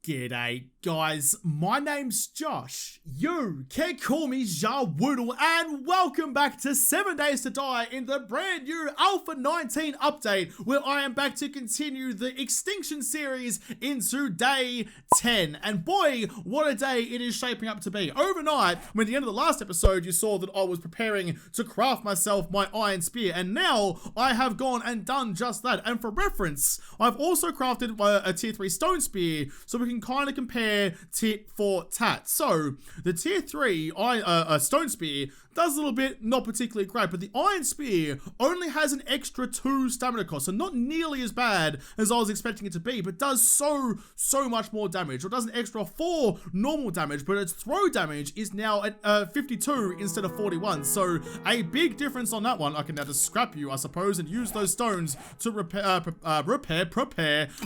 G'day guys, my name's Josh. You can call me JaWoodle and welcome back to 7 Days to Die in the brand new Alpha 19 update where I am back to continue the Extinction series into day 10. And boy, what a day it is shaping up to be. Overnight, when at the end of the last episode you saw that I was preparing to craft myself my iron spear, and now I have gone and done just that. And for reference, I've also crafted a tier 3 stone spear so we can kind of compare tit for tat. So the tier 3 stone spear does a little bit, not particularly great, but the iron spear only has an extra 2 stamina cost, so not nearly as bad as I was expecting it to be, but does so much more damage. Or it does an extra 4 normal damage, but its throw damage is now at 52 instead of 41, so a big difference on that one. I can now just scrap you, I suppose, and use those stones to prepare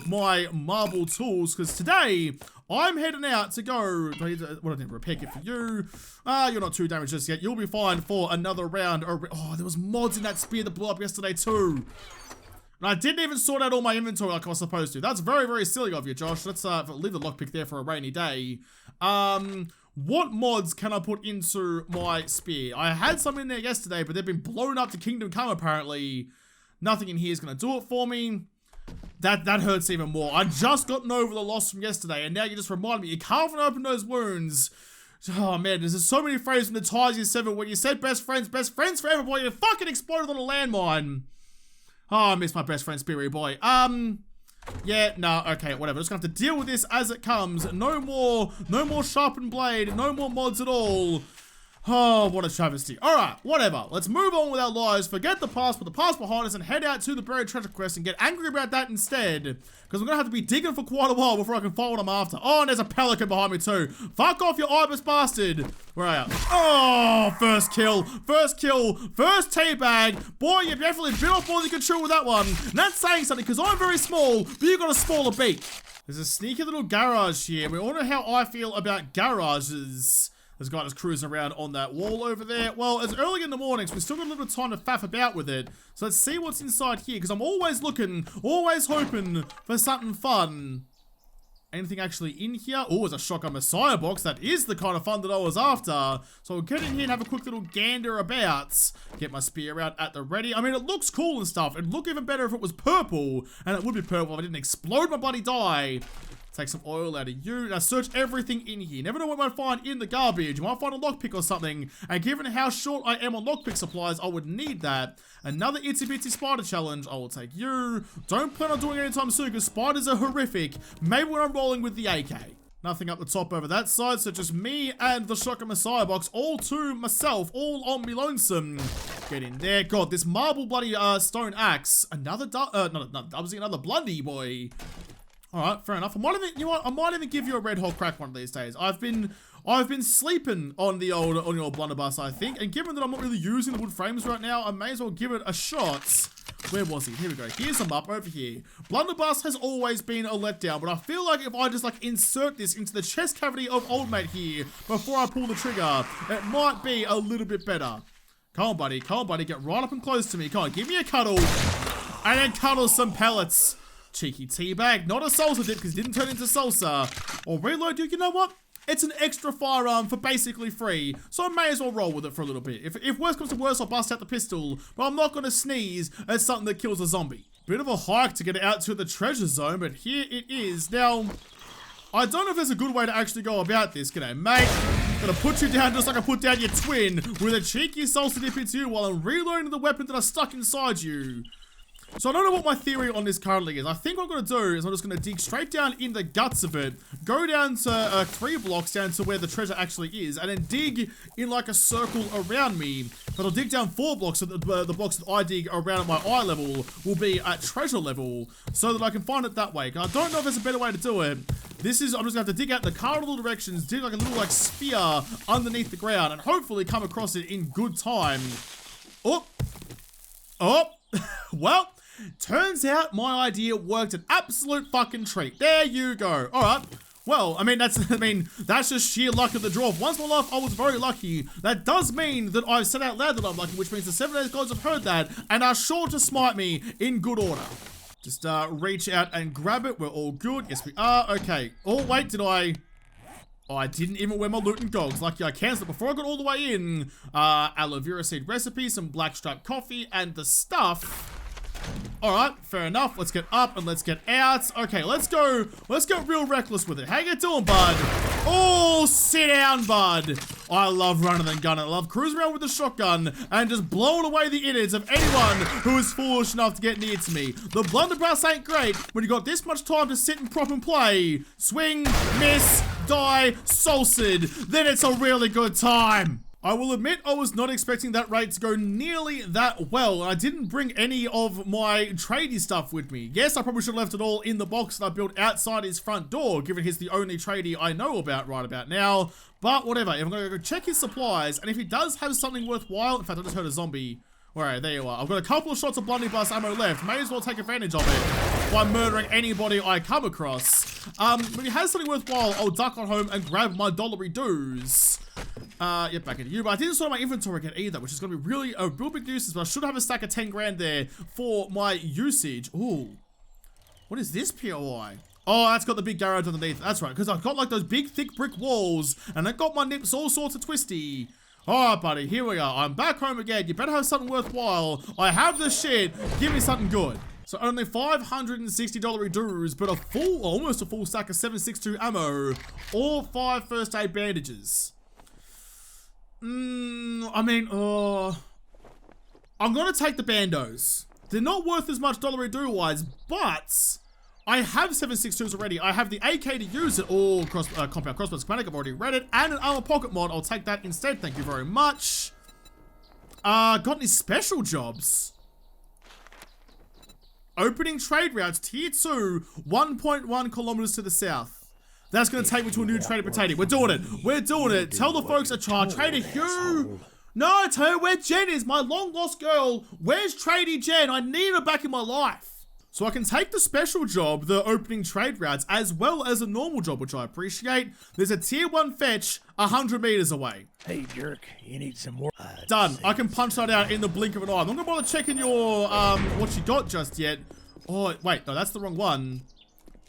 my marble tools, because today I'm heading out to go. Do I need to, what do I need to repair kit for you? You're not too damaged just yet. You'll be fine for another round. Oh, there was mods in that spear that blew up yesterday too. And I didn't even sort out all my inventory like I was supposed to. That's very, very silly of you, Josh. Let's leave the lockpick there for a rainy day. What mods can I put into my spear? I had some in there yesterday, but they've been blown up to Kingdom Come apparently. Nothing in here is going to do it for me. That hurts even more. I just gotten over the loss from yesterday, and now you just reminded me, you can't even open those wounds. Oh man, there's so many phrases from the Tiger 7 when you said best friends forever, boy, you fucking exploded on a landmine. Oh, I miss my best friend, Speary boy. Yeah, no, okay, whatever. Just gonna have to deal with this as it comes. No more sharpened blade, no more mods at all. Oh, what a travesty. Alright, whatever. Let's move on with our lives, forget the past, put the past behind us, and head out to the buried treasure quest and get angry about that instead. Because I'm going to have to be digging for quite a while before I can find what I'm after. Oh, and there's a pelican behind me too. Fuck off, you ibis bastard. Where are you? Oh, first kill, first teabag. Boy, you definitely bit off more than you can chew with that one. And that's saying something, because I'm very small, but you got a smaller beak. There's a sneaky little garage here. We all know how I feel about garages. There's a guy just cruising around on that wall over there. Well, it's early in the morning, so we still got a little bit of time to faff about with it. So let's see what's inside here, because I'm always looking, always hoping for something fun. Anything actually in here? Oh, it's a shotgun Messiah box. That is the kind of fun that I was after. So we'll get in here and have a quick little gander about. Get my spear out at the ready. I mean, it looks cool and stuff. It'd look even better if it was purple. And it would be purple if I didn't explode my bloody die. Take some oil out of you. Now search everything in here. Never know what I might find in the garbage. You might find a lockpick or something. And given how short I am on lockpick supplies, I would need that. Another itsy bitsy spider challenge. I will take you. Don't plan on doing it anytime soon because spiders are horrific. Maybe when I'm rolling with the AK. Nothing up the top over that side, so just me and the shotgun Messiah box, all to myself, all on me lonesome. Get in there. God, this marble bloody stone axe. Another another bloody boy. Alright, fair enough. I might even, you know what, I might even give you a red hot crack one of these days. I've been sleeping on the old blunderbuss, I think, and given that I'm not really using the wood frames right now, I may as well give it a shot. Where was he? Here we go. Here's him up over here. Blunderbuss has always been a letdown, but I feel like if I just like insert this into the chest cavity of old mate here before I pull the trigger, it might be a little bit better. Come on, buddy. Come on, buddy. Get right up and close to me. Come on, give me a cuddle. And then cuddle some pellets. Cheeky teabag, not a salsa dip because it didn't turn into salsa. Or reload, you know what? It's an extra firearm for basically free, so I may as well roll with it for a little bit. If worse comes to worse, I'll bust out the pistol, but I'm not going to sneeze at something that kills a zombie. Bit of a hike to get out to the treasure zone, but here it is. Now, I don't know if there's a good way to actually go about this. G'day, mate. Gonna put you down just like I put down your twin with a cheeky salsa dip into you while I'm reloading the weapon that I stuck inside you. So I don't know what my theory on this currently is. I think what I'm going to do is I'm just going to dig straight down in the guts of it, go down to 3 blocks down to where the treasure actually is, and then dig in like a circle around me. But I'll dig down 4 blocks so that the blocks that I dig around at my eye level will be at treasure level so that I can find it that way. I don't know if there's a better way to do it. I'm just going to have to dig out the cardinal directions, dig like a little like sphere underneath the ground, and hopefully come across it in good time. Oh! Well, turns out my idea worked an absolute fucking treat. There you go. Alright. Well, I mean, that's just sheer luck of the draw. Once in my life, I was very lucky. That does mean that I've said out loud that I'm lucky, which means the 7 days gods have heard that and are sure to smite me in good order. Just reach out and grab it. We're all good. Yes, we are. Okay. Oh, wait, did I... Oh, I didn't even wear my Luton goggles. Lucky I cancelled it before I got all the way in. Aloe vera seed recipe, some blackstripe coffee, and the stuff. Alright, fair enough. Let's get up and let's get out. Okay, let's go real reckless with it. How you doing, bud? Oh, sit down, bud. I love running and gunning. I love cruising around with the shotgun and just blowing away the innards of anyone who is foolish enough to get near to me. The blunderbuss ain't great when you got this much time to sit and prop and play. Swing, miss, die, salted. Then it's a really good time. I will admit I was not expecting that raid to go nearly that well. I didn't bring any of my tradie stuff with me. Yes, I probably should have left it all in the box that I built outside his front door, given he's the only tradie I know about right about now. But whatever, if I'm going to go check his supplies, and if he does have something worthwhile, in fact, I just heard a zombie. Alright, there you are. I've got a couple of shots of blunderbuss ammo left. May as well take advantage of it by murdering anybody I come across. When he has something worthwhile, I'll duck on home and grab my dollary dues. Back into you, but I didn't sort my inventory yet either, which is going to be really a real big nuisance, but I should have a stack of 10 grand there for my usage. Ooh. What is this POI? Oh, that's got the big garage underneath. That's right, because I've got like those big thick brick walls, and I've got my nips all sorts of twisty. Alright, buddy, here we are. I'm back home again. You better have something worthwhile. I have the shit. Give me something good. So only $560 dues, but almost a full stack of 7.62 ammo, or 5 first aid bandages. I'm gonna take the bandos. They're not worth as much dollary do wise, but I have 7.62s already. I have the AK to use it. Oh, compound crossbow schematic. I've already read it, and an armor pocket mod. I'll take that instead. Thank you very much. Got any special jobs? Opening trade routes, tier 2, 1.1 kilometers to the south. That's going to take me to a new trader potato. We're doing it. We're doing it. Tell the folks at Trader Hugh. No, tell her where Jen is. My long lost girl. Where's Tradie Jen? I need her back in my life. So I can take the special job, the opening trade routes, as well as a normal job, which I appreciate. There's a tier 1 fetch 100 meters away. Hey, jerk, you need some more? Done. I can punch that out in the blink of an eye. I'm not going to bother checking your, what you got just yet. Oh, wait, no, that's the wrong one.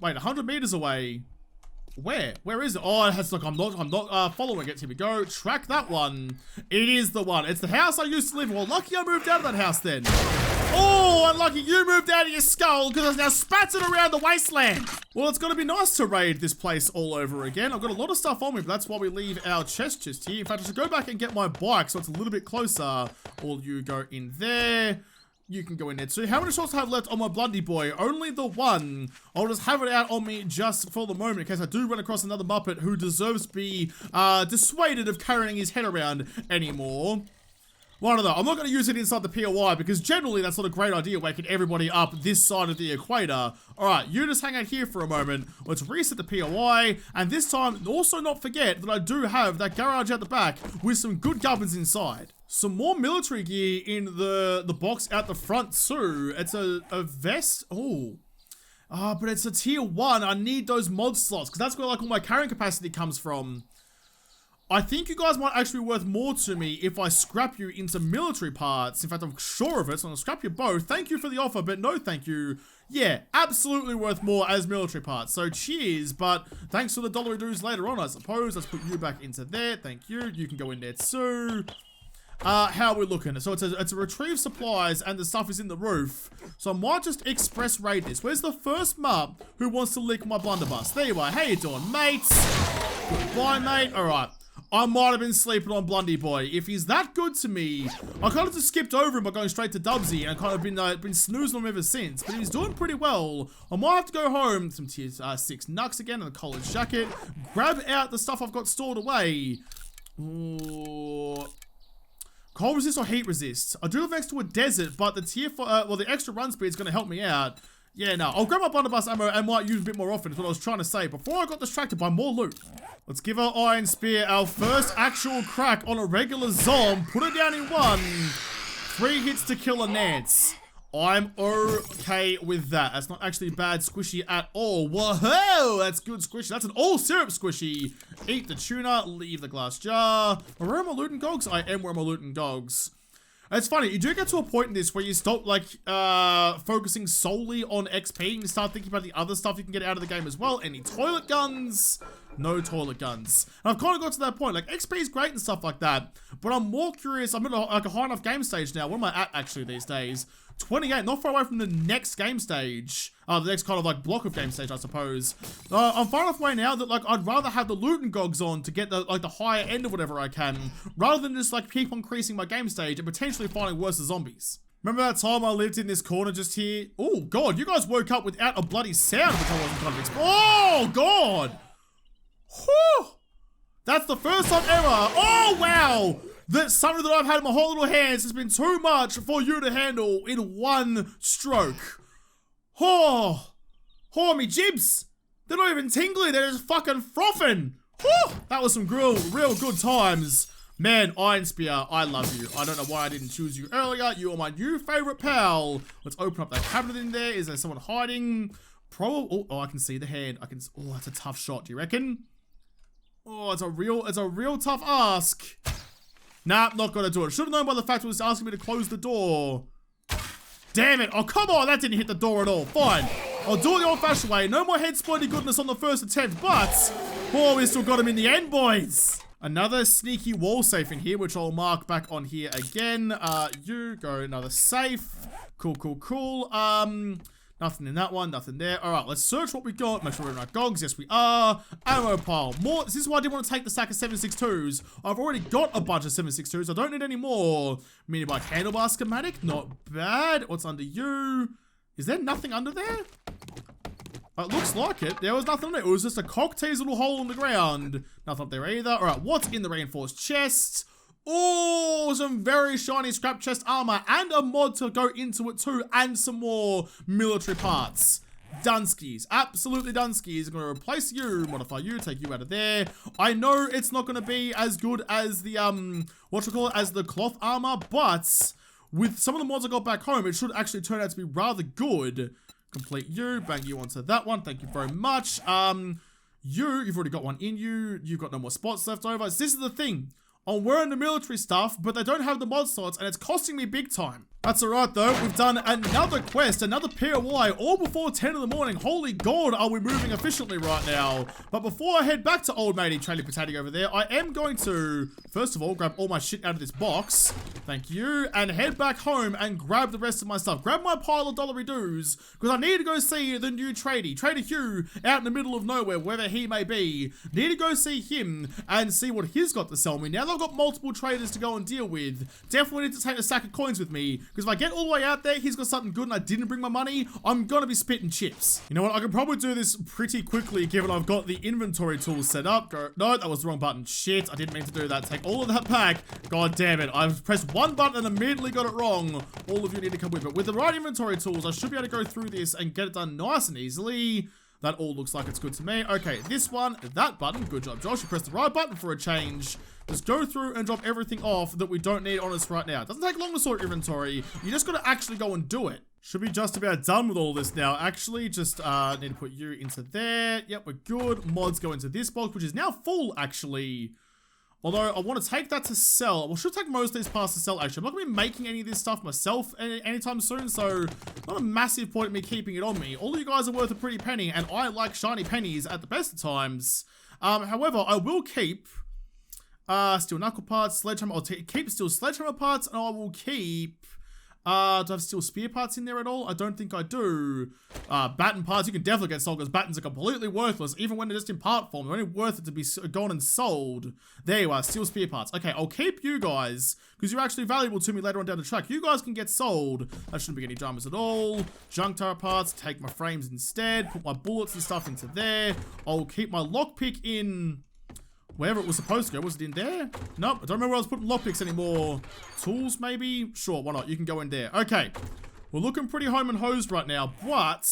Wait, 100 meters away. Where? Where is it? Oh, it has, look, I'm not following it. Here we go. Track that one. It is the one. It's the house I used to live in. Well, lucky I moved out of that house then. Oh, unlucky you moved out of your skull because it's now spattered around the wasteland. Well, it's going to be nice to raid this place all over again. I've got a lot of stuff on me, but that's why we leave our chest here. In fact, I should go back and get my bike so it's a little bit closer. All you go in there. You can go in there too. How many shots do I have left on my bloody boy? Only the one. I'll just have it out on me just for the moment in case I do run across another Muppet who deserves to be dissuaded of carrying his head around anymore. Well, I don't know. I'm not going to use it inside the POI because generally that's not a great idea waking everybody up this side of the equator. Alright, you just hang out here for a moment. Let's reset the POI. And this time, also not forget that I do have that garage at the back with some good gubbins inside. Some more military gear in the box out the front too. It's a vest. Oh. But it's a tier 1. I need those mod slots because that's where like all my carrying capacity comes from. I think you guys might actually be worth more to me if I scrap you into military parts. In fact, I'm sure of it, so I'm gonna scrap you both. Thank you for the offer, but no thank you. Yeah, absolutely worth more as military parts. So cheers, but thanks for the dollary dues later on, I suppose. Let's put you back into there. Thank you. You can go in there too. How are we looking? So it's a retrieve supplies and the stuff is in the roof. So I might just express raid this. Where's the first mup who wants to lick my blunderbuss? There you are. How you doing, mates? Goodbye, mate. All right. I might have been sleeping on Blundy Boy. If he's that good to me, I kind of just skipped over him by going straight to Dubsy, and I kind of been snoozing on him ever since. But he's doing pretty well. I might have to go home. Some tier 6 nucks again and a collared jacket. Grab out the stuff I've got stored away. Ooh. Cold resist or heat resist? I do have next to a desert, but the tier 4, the extra run speed is going to help me out. Yeah, no, I'll grab my blunderbuss ammo and might use a bit more often is what I was trying to say before I got distracted by more loot. Let's give our Iron Spear our first actual crack on a regular zom. Put it down in 1. 3 hits to kill a Nance. I'm okay with that. That's not actually bad squishy at all. Whoa, that's good squishy. That's an all syrup squishy. Eat the tuna, leave the glass jar. Where are my looting dogs? I am wearing my looting dogs. It's funny, you do get to a point in this where you stop, like, focusing solely on XP and you start thinking about the other stuff you can get out of the game as well. Any toilet guns? No toilet guns. And I've kind of got to that point, like, XP is great and stuff like that, but I'm more curious. I'm at like a high enough game stage now. What am I at, actually, these days? 28, not far away from the next game stage. The next kind of, like, block of game stage, I suppose. I'm far enough away now that, like, I'd rather have the loot and gogs on to get the, like, the higher end of whatever I can, rather than just, like, keep on increasing my game stage and potentially finding worse zombies. Remember that time I lived in this corner just here? Oh, God, you guys woke up without a bloody sound, which I wasn't kind of expecting. Oh, God! Whew! That's the first time ever. Oh, wow! That's something that I've had in my whole little hands has been too much for you to handle in one stroke. Oh, me jibs. They're not even tingly, they're just fucking frothing. Whew! That was some real good times. Man, Iron Spear, I love you. I don't know why I didn't choose you earlier. You are my new favorite pal. Let's open up that cabinet in there. Is there someone hiding? Probably. Oh, I can see the hand. Oh, that's a tough shot. Do you reckon? Oh, it's a real tough ask. Nah, not gonna do it. Should have known by the fact it was asking me to close the door. Damn it. Oh, come on. That didn't hit the door at all. Fine. I'll do it the old-fashioned way. No more head splitting goodness on the first attempt, but oh, we still got him in the end, boys. Another sneaky wall safe in here, which I'll mark back on here again. You go another safe. Cool. Nothing in that one, nothing there. All right, let's search what we got. Make sure we're in our gogs. Yes, we are. Ammo pile. More. This is why I didn't want to take the stack of 7.62s. I've already got a bunch of 7.62s. I don't need any more. Mini bike handlebar schematic. Not bad. What's under you? Is there nothing under there? It looks like it. There was nothing on it. It was just a cocktail's little hole in the ground. Nothing up there either. All right, what's in the reinforced chest? Oh, some very shiny scrap chest armor and a mod to go into it too, and some more military parts. Dunskies, absolutely Dunskies. I'm going to replace you, modify you, take you out of there. I know it's not going to be as good as the, as the cloth armor, but with some of the mods I got back home, it should actually turn out to be rather good. Complete you, bang you onto that one. Thank you very much. You've already got one in you. You've got no more spots left over. So this is the thing. I'm wearing the military stuff, but they don't have the mod slots, and it's costing me big time. That's alright though, we've done another quest, another POI, all before 10 in the morning. Holy God, are we moving efficiently right now. But before I head back to old matey Charlie Potato over there, I am going to, first of all, grab all my shit out of this box. Thank you. And head back home and grab the rest of my stuff. Grab my pile of dollary doos, because I need to go see the new tradie, Trader Hugh, out in the middle of nowhere, wherever he may be. Need to go see him and see what he's got to sell me. Now that I've got multiple traders to go and deal with, definitely need to take a stack of coins with me, because if I get all the way out there, he's got something good and I didn't bring my money, I'm gonna be spitting chips. You know what, I can probably do this pretty quickly given I've got the inventory tools set up. No, that was the wrong button. Shit, I didn't mean to do that. Take all of that back. God damn it, I've pressed one button and immediately got it wrong. All of you need to come with it. With the right inventory tools, I should be able to go through this and get it done nice and easily. That all looks like it's good to me. Okay, this one, that button. Good job, Josh. You pressed the right button for a change. Just go through and drop everything off that we don't need on us right now. It doesn't take long to sort your inventory. You just gotta actually go and do it. Should be just about done with all this now. Actually, just need to put you into there. Yep, we're good. Mods go into this box, which is now full, actually. Although, I want to take that to sell. Well, should take most of these parts to sell, actually. I'm not going to be making any of this stuff myself anytime soon, so not a massive point in me keeping it on me. All of you guys are worth a pretty penny, and I like shiny pennies at the best of times. However, I will keep steel knuckle parts, sledgehammer. I'll keep steel sledgehammer parts, and I will keep... do I have steel spear parts in there at all? I don't think I do. Batten parts, you can definitely get sold because battens are completely worthless, even when they're just in part form. They're only worth it to be gone and sold. There you are, steel spear parts. Okay, I'll keep you guys, because you're actually valuable to me later on down the track. You guys can get sold. That shouldn't be any dramas at all. Junk turret parts, take my frames instead. Put my bullets and stuff into there. I'll keep my lockpick in... wherever it was supposed to go. Was it in there? Nope. I don't remember where I was putting lockpicks anymore. Tools, maybe? Sure, why not? You can go in there. Okay. We're looking pretty home and hosed right now, but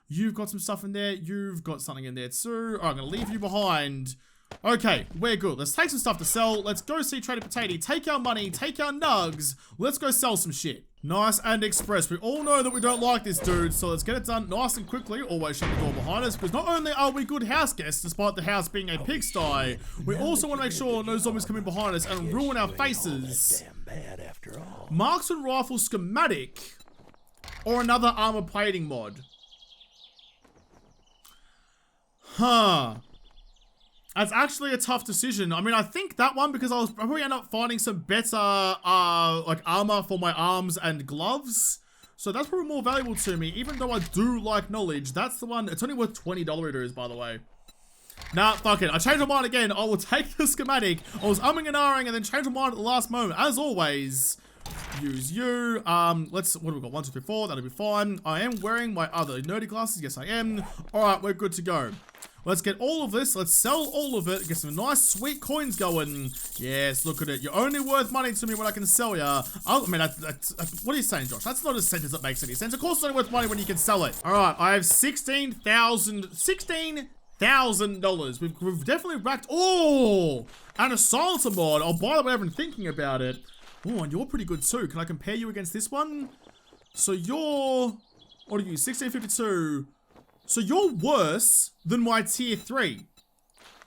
you've got some stuff in there. You've got something in there too. All right, I'm going to leave you behind. Okay, we're good. Let's take some stuff to sell. Let's go see Trader Potato. Take our money, take our nugs. Let's go sell some shit. Nice and express. We all know that we don't like this dude, so let's get it done nice and quickly. Always shut the door behind us, because not only are we good house guests, despite the house being a pigsty, we also want to make sure no zombies come in behind us and ruin our faces. Damn bad after all. Marksman rifle schematic, or another armor plating mod. Huh. That's actually a tough decision. I mean, I think that one, because I'll probably end up finding some better, like, armor for my arms and gloves. So that's probably more valuable to me, even though I do like knowledge. That's the one. It's only worth $20 it is, by the way. Nah, fuck it. I changed my mind again. I will take the schematic. I was umming and ahhing and then changed my mind at the last moment. As always, use you. Let's, what have we got? 1, 2, 3, 4. That'll be fine. I am wearing my other nerdy glasses. Yes, I am. All right, we're good to go. Let's get all of this. Let's sell all of it. Get some nice, sweet coins going. Yes, look at it. You're only worth money to me when I can sell ya. I mean, what are you saying, Josh? That's not a sentence that makes any sense. Of course it's only worth money when you can sell it. All right, I have $16,000. We've definitely racked. Oh, and a silencer mod. Oh, by the way, I've been thinking about it. Oh, and you're pretty good too. Can I compare you against this one? So you're, what are you, 1652? So you're worse than my tier 3.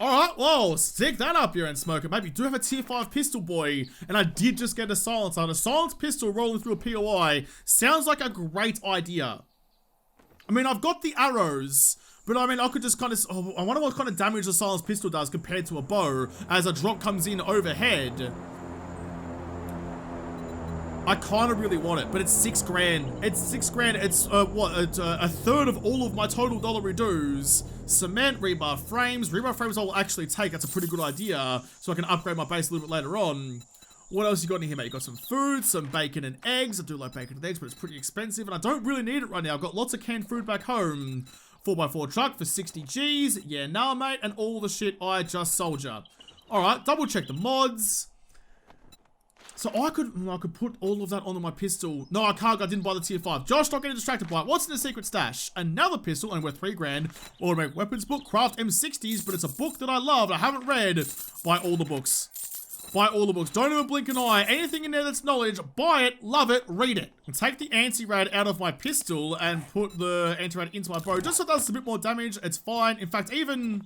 Alright, well, stick that up here and smoke it. Maybe do have a tier 5 pistol boy. And I did just get a silencer. And a silenced pistol rolling through a POI sounds like a great idea. I mean, I've got the arrows. But I mean, I could just kind of, I wonder what kind of damage a silenced pistol does compared to a bow as a drop comes in overhead. I kind of really want it, but it's $6 grand. It's $6 grand. It's a third of all of my total dollar dues. Cement, rebar frames. Rebar frames I'll actually take. That's a pretty good idea. So I can upgrade my base a little bit later on. What else you got in here, mate? You got some food, some bacon and eggs. I do like bacon and eggs, but it's pretty expensive. And I don't really need it right now. I've got lots of canned food back home. 4x4 truck for 60 G's. Yeah, nah, mate. And all the shit I just sold ya. Alright, double check the mods. So I could put all of that onto my pistol. No, I can't. I didn't buy the tier 5. Josh, stop getting distracted by it. What's in the secret stash? Another pistol, and worth $3 grand. Automatic weapons book, craft M60s, but it's a book that I love. I haven't read. Buy all the books. Buy all the books. Don't even blink an eye. Anything in there that's knowledge, buy it, love it, read it. And take the anti-rad out of my pistol and put the anti-rad into my bow. Just so it does a bit more damage. It's fine. In fact, even...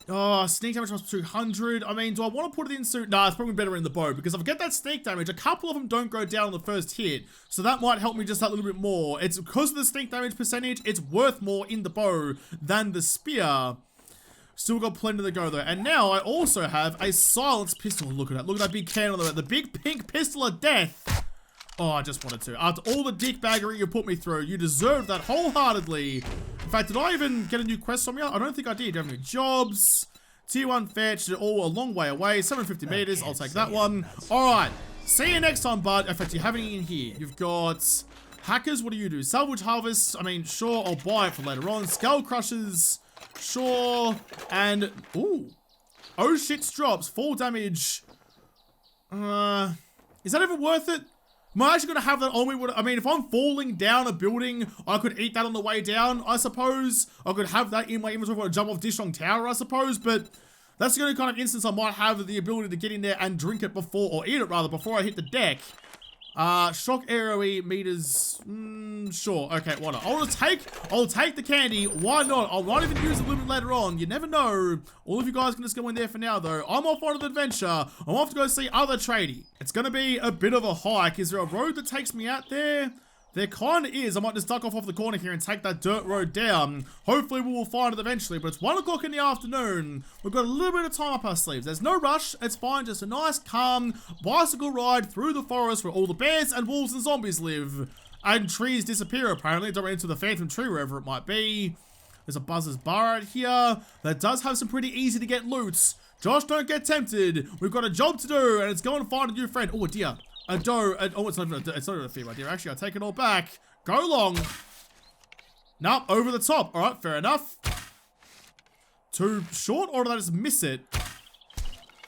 Oh, sneak damage plus 200. I mean, do I want to put it in suit? Nah, it's probably better in the bow, because if I get that sneak damage, a couple of them don't go down on the first hit. So that might help me just that little bit more. It's because of the sneak damage percentage, it's worth more in the bow than the spear. Still got plenty to go though. And now I also have a silenced pistol. Look at that. Look at that big can on the big pink pistol of death. Oh, I just wanted to. After all the dickbaggery you put me through, you deserve that wholeheartedly. In fact, did I even get a new quest from you? I don't think I did. Do you have any jobs? Tier 1 fetch, all a long way away. 750 meters. I'll take that one. Alright. See you next time, bud. In fact, do you have any in here? You've got hackers. What do you do? Salvage harvest. I mean, sure, I'll buy it for later on. Skull crushers. Sure. And, ooh. Oh shit, drops. Fall damage. Is that even worth it? Am I actually going to have that on me? I mean, if I'm falling down a building, I could eat that on the way down, I suppose. I could have that in my inventory for a jump off Dishong Tower, I suppose. But that's the only kind of instance I might have the ability to get in there and drink it before, or eat it rather, before I hit the deck. Shock AoE meters, sure, okay, why not? I'll take the candy, why not? I might even use it a little bit later on, you never know. All of you guys can just go in there for now though. I'm off on an adventure, I'm off to go see other tradie. It's gonna be a bit of a hike. Is there a road that takes me out there? There kinda is. I might just duck off the corner here and take that dirt road down. Hopefully we will find it eventually, but it's 1 o'clock in the afternoon. We've got a little bit of time up our sleeves. There's no rush, it's fine, just a nice calm bicycle ride through the forest where all the bears and wolves and zombies live. And trees disappear apparently, don't run into the phantom tree wherever it might be. There's a Buzzer's bar out here that does have some pretty easy to get loots. Josh, don't get tempted. We've got a job to do and it's going to find a new friend. Oh dear. A doe, oh, it's not even a female deer. Actually, I take it all back. Go long. Nope, over the top. All right, fair enough. Too short, or did I just miss it?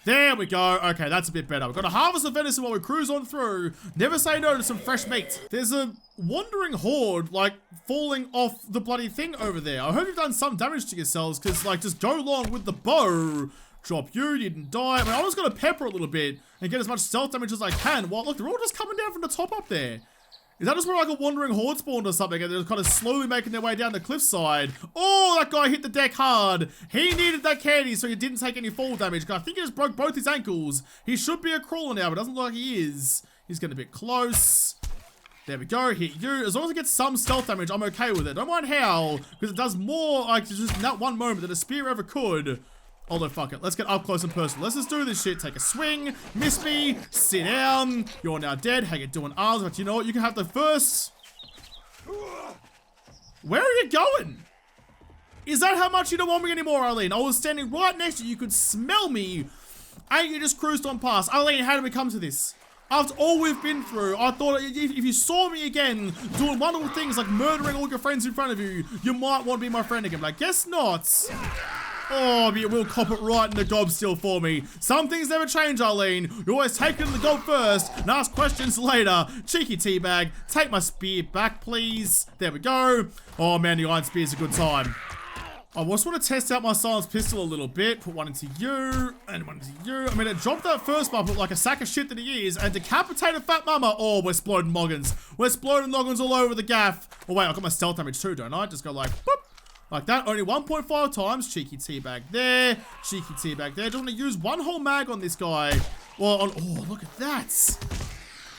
There we go. Okay, that's a bit better. We've got a harvest of venison while we cruise on through. Never say no to some fresh meat. There's a wandering horde, like, falling off the bloody thing over there. I hope you've done some damage to yourselves, because, like, just go along with the bow. Drop you didn't die. I mean, I'm just going to pepper a little bit and get as much stealth damage as I can. Well, look, they're all just coming down from the top up there. Is that just where like a wandering horde spawned or something and they're kind of slowly making their way down the cliffside? Oh, that guy hit the deck hard. He needed that candy so he didn't take any fall damage. I think he just broke both his ankles. He should be a crawler now, but doesn't look like he is. He's getting a bit close. There we go, hit you. As long as it gets some stealth damage, I'm okay with it. Don't mind how, because it does more like just in that one moment than a spear ever could. Although, fuck it. Let's get up close and personal. Let's just do this shit. Take a swing. Miss me. Sit down. You're now dead. How you doing, Arles? But you know what? You can have the first. Where are you going? Is that how much you don't want me anymore, Arlene? I was standing right next to you. You could smell me. And you just cruised on past. Arlene, how did we come to this? After all we've been through, I thought if you saw me again doing wonderful things like murdering all your friends in front of you, you might want to be my friend again. But I guess not. Oh, but you will cop it right in the gob still for me. Some things never change, Arlene. You always take it in the gob first and ask questions later. Cheeky teabag. Take my spear back, please. There we go. Oh, man, the iron spear's a good time. I just want to test out my silenced pistol a little bit. Put one into you and one into you. I mean, it dropped that first one, but like a sack of shit that he is, and decapitated fat mama. Oh, we're exploding noggins. We're exploding noggins all over the gaff. Oh, wait, I got my stealth damage too, don't I? Just go like, boop. Like that, only 1.5 times. Cheeky teabag there. Cheeky teabag there. Just want to use one whole mag on this guy. Well, oh, look at that.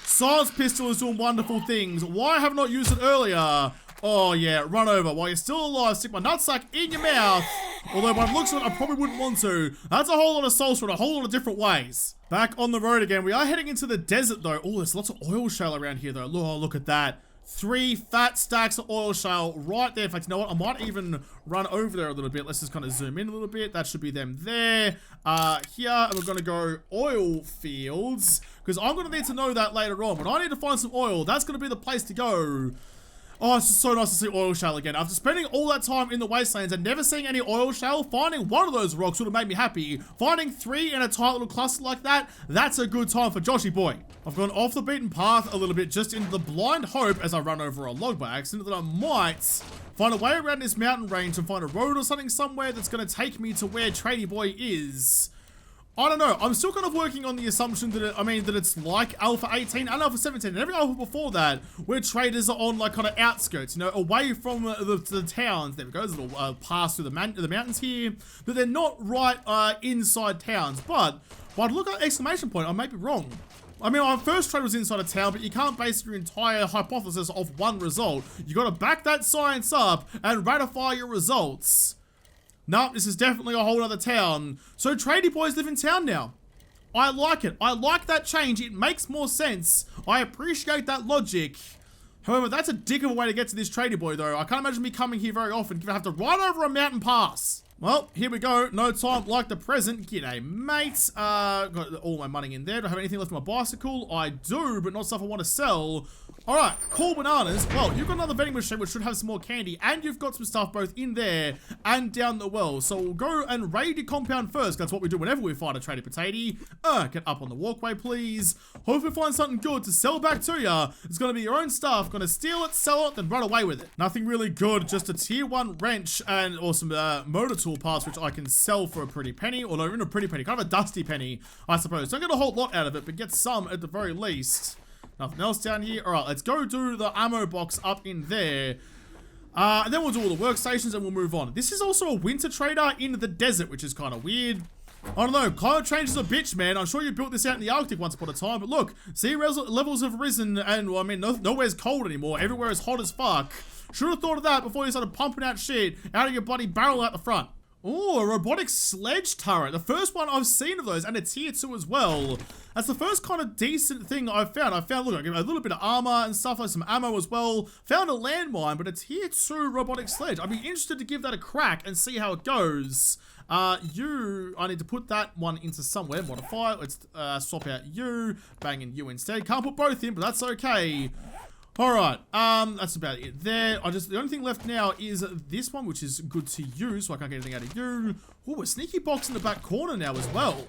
Silence pistol is doing wonderful things. Why have I not used it earlier? Oh, yeah. Run over. While you're still alive, stick my nutsack in your mouth. Although by the looks of it, I probably wouldn't want to. That's a whole lot of salsa in a whole lot of different ways. Back on the road again. We are heading into the desert, though. Oh, there's lots of oil shale around here, though. Oh, look at that. 3 fat stacks of oil shale right there. In fact, you know what? I might even run over there a little bit. Let's just kind of zoom in a little bit. That should be them there. Here, and we're going to go oil fields, because I'm going to need to know that later on. When I need to find some oil, that's going to be the place to go. Oh, it's just so nice to see oil shale again. After spending all that time in the wastelands and never seeing any oil shale, finding one of those rocks would have made me happy. Finding 3 in a tight little cluster like that, that's a good time for Joshy boy. I've gone off the beaten path a little bit, just into the blind hope as I run over a log by accident that I might find a way around this mountain range and find a road or something somewhere that's going to take me to where Tradie Boy is. I don't know. I'm still kind of working on the assumption that that it's like Alpha 18 and Alpha 17 and every Alpha before that, where traders are on like kind of outskirts, you know, away from the towns. There we go. There's a little pass through the mountains here, but they're not right inside towns. But look at exclamation point. I may be wrong. I mean, our first trade was inside a town, but you can't base your entire hypothesis off one result. You got to back that science up and ratify your results. No, this is definitely a whole other town. So tradie boys live in town now. I like it. I like that change. It makes more sense. I appreciate that logic. However, that's a dick of a way to get to this tradie boy, though. I can't imagine me coming here very often. I have to ride over a mountain pass. Well, here we go. No time like the present. G'day, mate. Got all my money in there. Do I have anything left on my bicycle? I do, but not stuff I want to sell. All right, cool bananas. Well, you've got another vending machine which should have some more candy, and you've got some stuff both in there and down the well. So we'll go and raid your compound first. That's what we do whenever we find a tradie potato. Get up on the walkway, please. Hopefully find something good to sell back to you. It's going to be your own stuff. Going to steal it, sell it, then run away with it. Nothing really good. Just a tier 1 wrench and or some motor tool parts, which I can sell for a pretty penny. Or no, even a pretty penny. Kind of a dusty penny, I suppose. Don't get a whole lot out of it, but get some at the very least. Nothing else down here. All right, let's go do the ammo box up in there. And then we'll do all the workstations and we'll move on. This is also a winter trader in the desert, which is kind of weird. I don't know, climate change is a bitch, man. I'm sure you built this out in the Arctic once upon a time, but look, sea levels have risen and, well, I mean, nowhere's cold anymore. Everywhere is hot as fuck. Should have thought of that before you started pumping out shit out of your bloody barrel out the front. Oh, a robotic sledge turret. The first one I've seen of those, and a tier 2 as well. That's the first kind of decent thing I've found. I found, look, a little bit of armor and stuff, like some ammo as well. Found a landmine, but a tier 2 robotic sledge. I'd be interested to give that a crack and see how it goes. I need to put that one into somewhere. Modify. Let's swap out you. Bang in you instead. Can't put both in, but that's okay. Alright, that's about it there. The only thing left now is this one, which is good to use, so I can't get anything out of you. Oh, a sneaky box in the back corner now as well.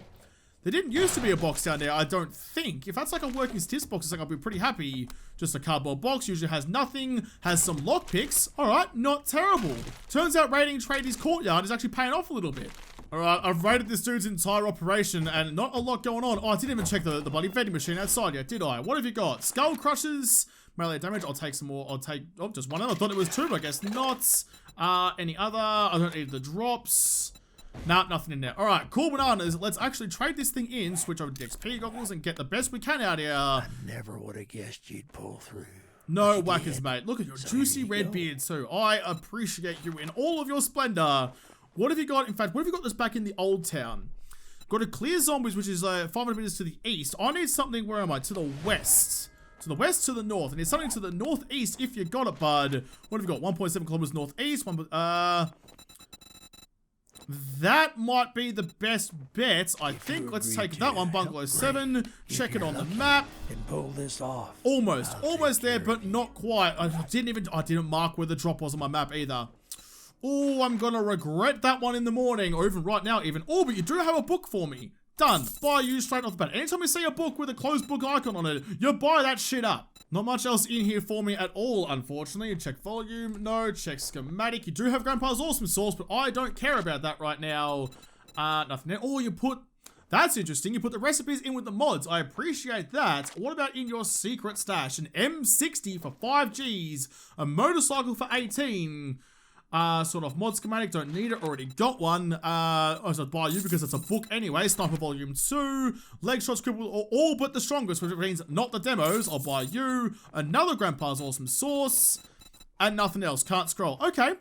There didn't used to be a box down there, I don't think. If that's like a working statistics box, I'll be pretty happy. Just a cardboard box, usually has nothing, has some lockpicks. Alright, not terrible. Turns out raiding Trady's courtyard is actually paying off a little bit. Alright, I've raided this dude's entire operation and not a lot going on. Oh, I didn't even check the bloody vending machine outside yet, did I? What have you got? Skull crushers, melee damage. I'll take some more. I'll take, oh, just one. I thought it was two, but I guess not. Any other? I don't need the drops. Nah, nothing in there. Alright, cool bananas. Let's actually trade this thing in, switch over to the XP goggles, and get the best we can out here. I never would have guessed you'd pull through. No whackers, mate. Look at your juicy red beard, too. I appreciate you in all of your splendor. What have you got? In fact, what have you got this back in the old town? Got to clear zombies, which is 500 meters to the east. I need something, where am I? To the west. To the west, to the north. I need something to the northeast if you got it, bud. What have you got? 1.7 kilometers northeast. That might be the best bet, I think. Let's take that one, Bungalow 7. Check it on the map. And pull this off. Almost there, but not quite. I didn't mark where the drop was on my map either. Oh, I'm gonna regret that one in the morning, or even right now even. Oh, but you do have a book for me. Done. Buy you straight off the bat. Anytime you see a book with a closed book icon on it, you buy that shit up. Not much else in here for me at all, unfortunately. Check volume, no. Check schematic. You do have Grandpa's awesome sauce, but I don't care about that right now. Nothing there. Oh, you put... That's interesting. You put the recipes in with the mods. I appreciate that. What about in your secret stash? An M60 for 5 Gs, a motorcycle for 18... sort of mod schematic, don't need it, already got one. I should buy you because it's a book anyway. Sniper volume 2, leg shots crippled, all but the strongest, which means not the demos. I'll buy you another Grandpa's awesome sauce, and nothing else. Can't scroll. Okay.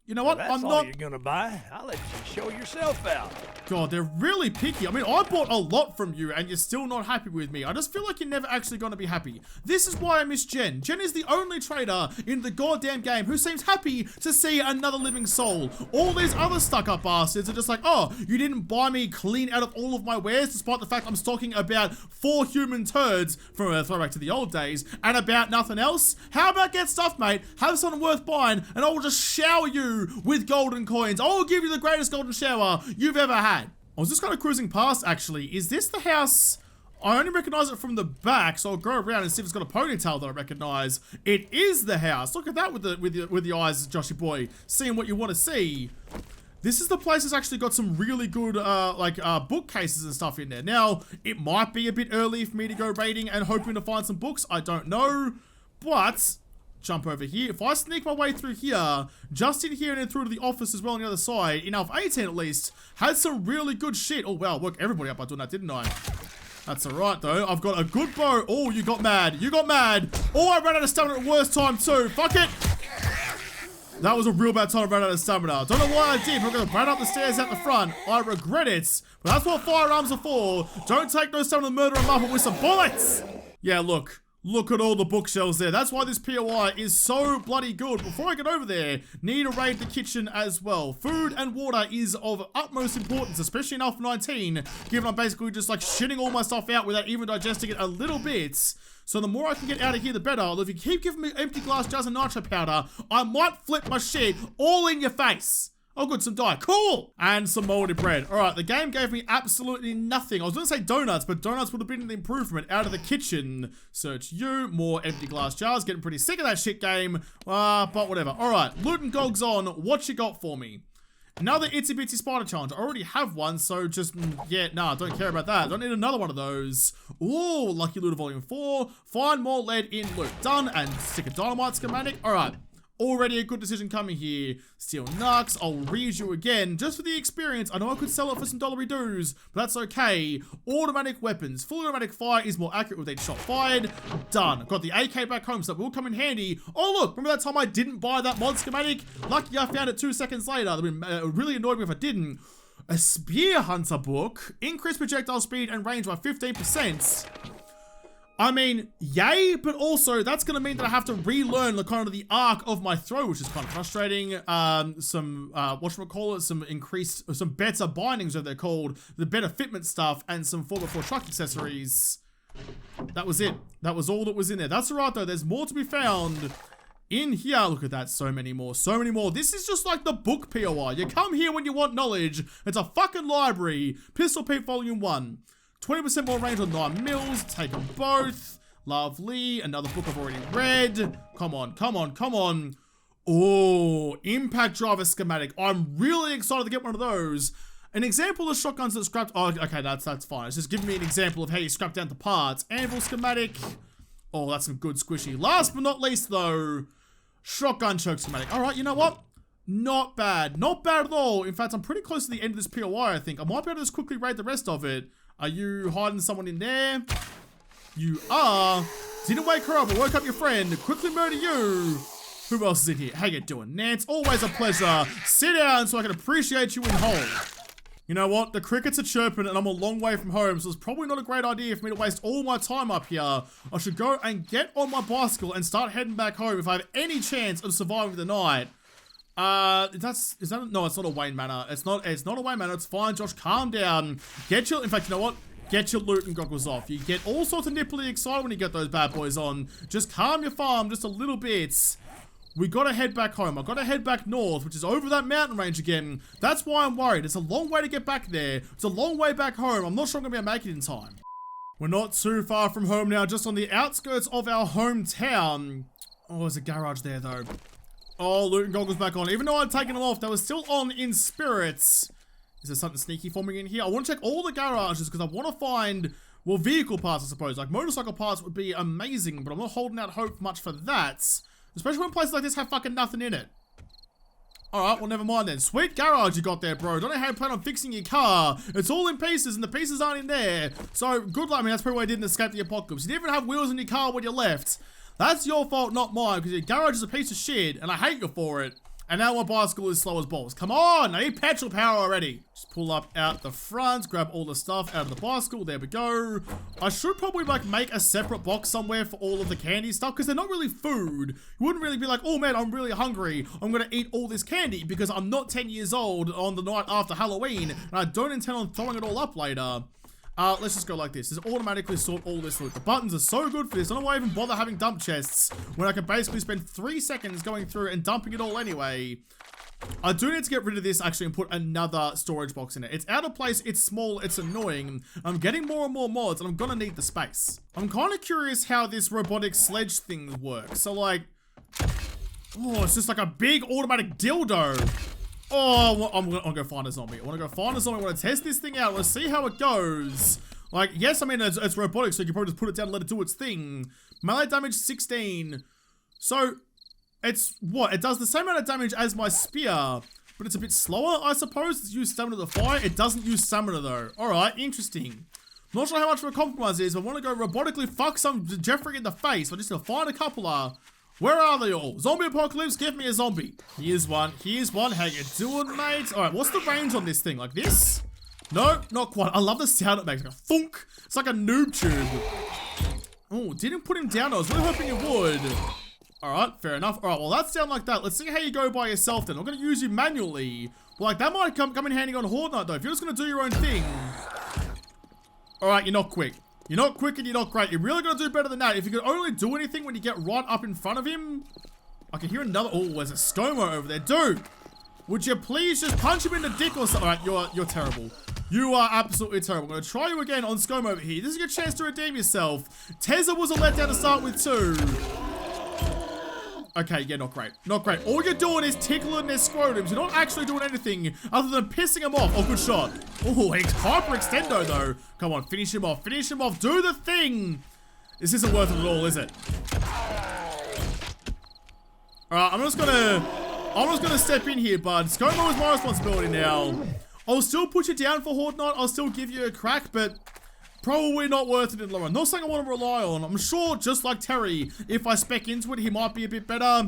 You know what? Well, that's all you're gonna buy. I'll let you show yourself out. God, they're really picky. I mean, I bought a lot from you and you're still not happy with me. I just feel like you're never actually going to be happy. This is why I miss Jen. Jen is the only trader in the goddamn game who seems happy to see another living soul. All these other stuck-up bastards are just like, oh, you didn't buy me clean out of all of my wares, despite the fact I'm stocking about 4 human turds from a throwback to the old days, and about nothing else. How about get stuff, mate? Have something worth buying, and I will just shower you with golden coins. I will give you the greatest golden shower you've ever had. I was just kind of cruising past, actually. Is this the house? I only recognize it from the back, so I'll go around and see if it's got a ponytail that I recognize. It is the house. Look at that with the eyes, Joshy boy. Seeing what you want to see. This is the place that's actually got some really good, bookcases and stuff in there. Now, it might be a bit early for me to go raiding and hoping to find some books. I don't know, but... Jump over here. If I sneak my way through here, just in here and then through to the office as well on the other side, in Alpha 18 at least, had some really good shit. Oh wow, woke everybody up by doing that, didn't I? That's alright though. I've got a good bow. Oh, you got mad. You got mad. Oh, I ran out of stamina at worst time too. Fuck it. That was a real bad time to run out of stamina. Don't know why I did, but I'm going to run up the stairs out the front. I regret it. But that's what firearms are for. Don't take no stamina to murder a muppet with some bullets. Yeah, look. Look at all the bookshelves there. That's why this POI is so bloody good. Before I get over there, need to raid the kitchen as well. Food and water is of utmost importance, especially in Alpha 19, given I'm basically just like shitting all my stuff out without even digesting it a little bit. So the more I can get out of here, the better. Although if you keep giving me empty glass jars of nitro powder, I might flip my shit all in your face. Oh good, some dye. Cool! And some moldy bread. Alright, the game gave me absolutely nothing. I was going to say donuts, but donuts would have been an improvement out of the kitchen. Search you. More empty glass jars. Getting pretty sick of that shit game. But whatever. Alright, loot and gogs on. What you got for me? Another itsy bitsy spider challenge. I already have one, so just, yeah, nah, don't care about that. Don't need another one of those. Ooh, Lucky Looter Volume 4. Find more lead in loot. Done. And stick a dynamite schematic. Alright. Already a good decision coming here. Steel Nux, I'll read you again, just for the experience. I know I could sell it for some dollary dues, but that's okay. Automatic weapons. Full automatic fire is more accurate with each shot fired. Done. Got the AK back home, so that will come in handy. Oh look, remember that time I didn't buy that mod schematic? Lucky I found it 2 seconds later. That would really annoyed me if I didn't. A Spear Hunter book. Increase projectile speed and range by 15%. I mean, yay, but also that's going to mean that I have to relearn the kind of the arc of my throw, which is kind of frustrating. Some better bindings, as they're called, the better fitment stuff, and some 4x4 truck accessories. That was it. That was all that was in there. That's all right, though. There's more to be found in here. Look at that. So many more. So many more. This is just like the book POI. You come here when you want knowledge. It's a fucking library. Pistol Pete Volume 1. 20% more range on 9 mils. Take them both. Lovely. Another book I've already read. Come on, come on, come on. Oh, impact driver schematic. I'm really excited to get one of those. An example of shotguns that scrapped. Oh, okay, that's fine. It's just giving me an example of how you scrap down the parts. Anvil schematic. Oh, that's some good squishy. Last but not least, though, shotgun choke schematic. All right, you know what? Not bad. Not bad at all. In fact, I'm pretty close to the end of this POI, I think. I might be able to just quickly raid the rest of it. Are you hiding someone in there? You are. Didn't wake her up or woke up your friend. Quickly murder you. Who else is in here? How you doing, Nance? Always a pleasure. Sit down so I can appreciate you in whole. You know what? The crickets are chirping and I'm a long way from home, so it's probably not a great idea for me to waste all my time up here. I should go and get on my bicycle and start heading back home if I have any chance of surviving the night. No, it's not a Wayne Manor. It's not a Wayne Manor. It's fine, Josh. Calm down. In fact, you know what? Get your loot and goggles off. You get all sorts of nipply excited when you get those bad boys on. Just calm your farm just a little bit. We gotta head back home. I gotta head back north, which is over that mountain range again. That's why I'm worried. It's a long way to get back there. It's a long way back home. I'm not sure I'm gonna be able to make it in time. We're not too far from home now, just on the outskirts of our hometown. Oh, there's a garage there though. Oh, loot and goggles back on. Even though I'd taken them off, they were still on in spirits. Is there something sneaky for me in here? I want to check all the garages because I want to find, well, vehicle parts, I suppose. Like motorcycle parts would be amazing, but I'm not holding out hope much for that. Especially when places like this have fucking nothing in it. Alright, well, never mind then. Sweet garage you got there, bro. Don't know how you plan on fixing your car. It's all in pieces and the pieces aren't in there. So, good luck. I mean, that's probably why I didn't escape the apocalypse. You didn't even have wheels in your car when you left. That's your fault, not mine, because your garage is a piece of shit, and I hate you for it. And now my bicycle is slow as balls. Come on, I need petrol power already. Just pull up out the front, grab all the stuff out of the bicycle. There we go. I should probably like make a separate box somewhere for all of the candy stuff because they're not really food. You wouldn't really be like, oh man, I'm really hungry. I'm gonna eat all this candy because I'm not 10 years old on the night after Halloween and I don't intend on throwing it all up later. Let's just go like this. Just automatically sort all this loot. The buttons are so good for this. I don't know why I even bother having dump chests when I can basically spend 3 seconds going through and dumping it all anyway. I do need to get rid of this actually and put another storage box in it. It's out of place, it's small, it's annoying. I'm getting more and more mods and I'm gonna need the space. I'm kind of curious how this robotic sledge thing works. So like, oh, it's just like a big automatic dildo. Oh, I'm gonna go find a zombie. I want to go find a zombie. I want to test this thing out. Let's see how it goes. Like, yes, I mean, it's robotic, so you can probably just put it down and let it do its thing. Melee damage 16. So, it's what? It does the same amount of damage as my spear, but it's a bit slower, I suppose. It's used stamina to fire. It doesn't use stamina, though. Alright, interesting. Not sure how much of a compromise it is, but I want to go robotically fuck some Jeffrey in the face. I just need to find a couple of... Where are they all? Zombie apocalypse, give me a zombie. Here's one, here's one. How you doing, mate? Alright, what's the range on this thing? Like this? No, not quite. I love the sound it makes. Like a thunk. It's like a noob tube. Oh, didn't put him down. I was really hoping you would. Alright, fair enough. Alright, well that's down like that. Let's see how you go by yourself then. I'm gonna use you manually. Well, like that might come in handy on Horde Night though. If you're just gonna do your own thing. Alright, you're not quick. You're not quick and you're not great. You're really gonna do better than that. If you could only do anything when you get right up in front of him. I can hear another. Oh, there's a ScoMo over there. Dude, would you please just punch him in the dick or something? Alright, you're terrible. You are absolutely terrible. I'm gonna try you again on ScoMo over here. This is your chance to redeem yourself. Tezza was a letdown to start with too. Okay, yeah, not great. Not great. All you're doing is tickling their scrotums. You're not actually doing anything other than pissing them off. Oh, good shot. Oh, hyper extendo, though. Come on, finish him off. Finish him off. Do the thing. This isn't worth it at all, is it? Alright, I'm just gonna step in here, bud. ScoMo is my responsibility now. I'll still put you down for Horde Night. I'll still give you a crack, but... probably not worth it in the long run. Not something I want to rely on. I'm sure, just like Terry, if I spec into it, he might be a bit better.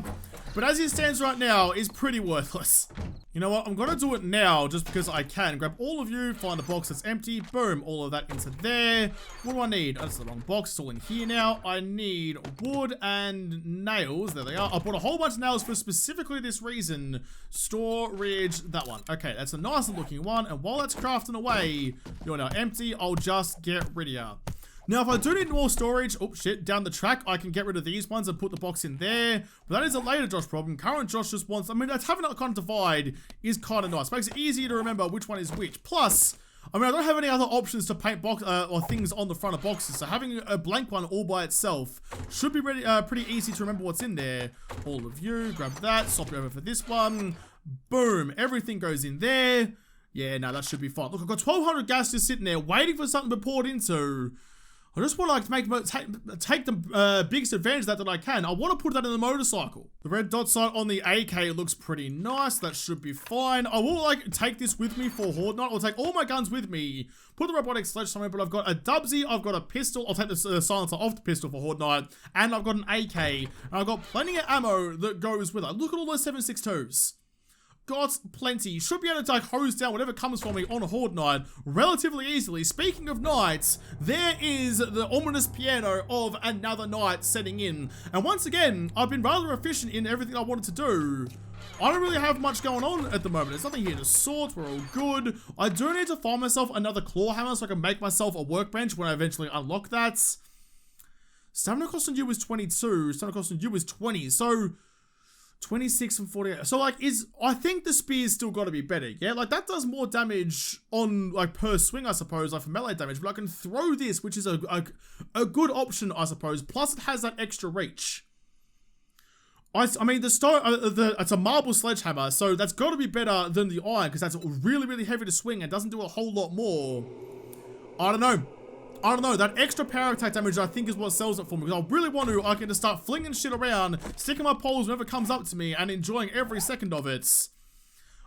But as he stands right now, he's pretty worthless. You know what? I'm going to do it now just because I can. Grab all of you, find the box that's empty. Boom. All of that into there. What do I need? Oh, that's the wrong box. It's all in here now. I need wood and nails. There they are. I bought a whole bunch of nails for specifically this reason. Storage. That one. Okay, that's a nice looking one. And while that's crafting away, you're now empty. I'll just get rid of you. Now, if I do need more storage, oh shit, down the track, I can get rid of these ones and put the box in there. But that is a later Josh problem. Current Josh just wants, I mean, that's having that kind of divide is kind of nice. Makes it easier to remember which one is which. Plus, I mean, I don't have any other options to paint box or things on the front of boxes, so having a blank one all by itself should be pretty easy to remember what's in there. All of you, grab that, swap it over for this one. Boom, everything goes in there. Yeah, no, that should be fine. Look, I've got 1,200 gas just sitting there, waiting for something to be poured into. I just want to like take the biggest advantage of that I can. I want to put that in the motorcycle. The red dot sight on the AK looks pretty nice. That should be fine. I will like take this with me for Horde Night. I'll take all my guns with me. Put the robotic sledge somewhere, but I've got a Dubsy, I've got a pistol. I'll take the silencer off the pistol for Horde Night, and I've got an AK, and I've got plenty of ammo that goes with it. Look at all those 7.62s. Got plenty. You should be able to like hose down whatever comes for me on a Horde Night relatively easily. Speaking of nights, there is the ominous piano of another night setting in. And once again, I've been rather efficient in everything I wanted to do. I don't really have much going on at the moment. There's nothing here to sort. We're all good. I do need to find myself another claw hammer so I can make myself a workbench when I eventually unlock that. Stamina cost on you is 22. Stamina cost on you is 20. So 26 and 48. So like I think the spear's still got to be better. Yeah, like that does more damage on like per swing, I suppose, like for melee damage, but I can throw this, which is a good option, I suppose. Plus it has that extra reach. I mean, it's a marble sledgehammer, so that's got to be better than the iron, because that's really, really heavy to swing and doesn't do a whole lot more. I don't know, that extra power attack damage I think is what sells it for me, because I really want to, I can just start flinging shit around, sticking my poles whenever it comes up to me, and enjoying every second of it.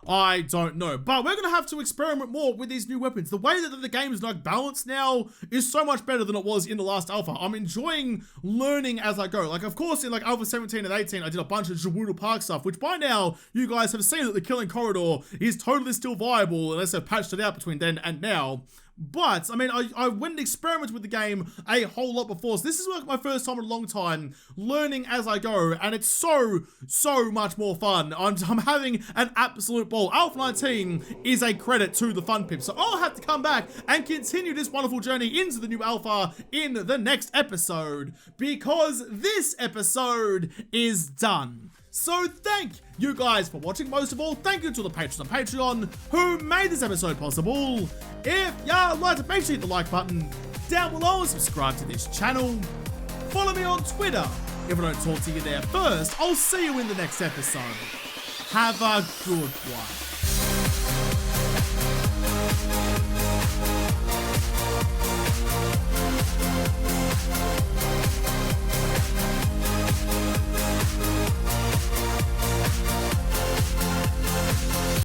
I don't know, but we're going to have to experiment more with these new weapons. The way that the game is like balanced now is so much better than it was in the last alpha. I'm enjoying learning as I go. Like, of course, in like alpha 17 and 18, I did a bunch of JaWoodle Park stuff, which by now you guys have seen that the killing corridor is totally still viable unless they've patched it out between then and now. But, I mean, I went and experimented with the game a whole lot before, so this is like my first time in a long time learning as I go, and it's so much more fun. I'm having an absolute ball. Alpha 19 is a credit to the Fun Pip, so I'll have to come back and continue this wonderful journey into the new alpha in the next episode, because this episode is done. So thank you guys for watching. Most of all, thank you to the patrons on Patreon who made this episode possible. If y'all like to, make sure you hit the like button down below and subscribe to this channel. Follow me on Twitter. If I don't talk to you there first, I'll see you in the next episode. Have a good one.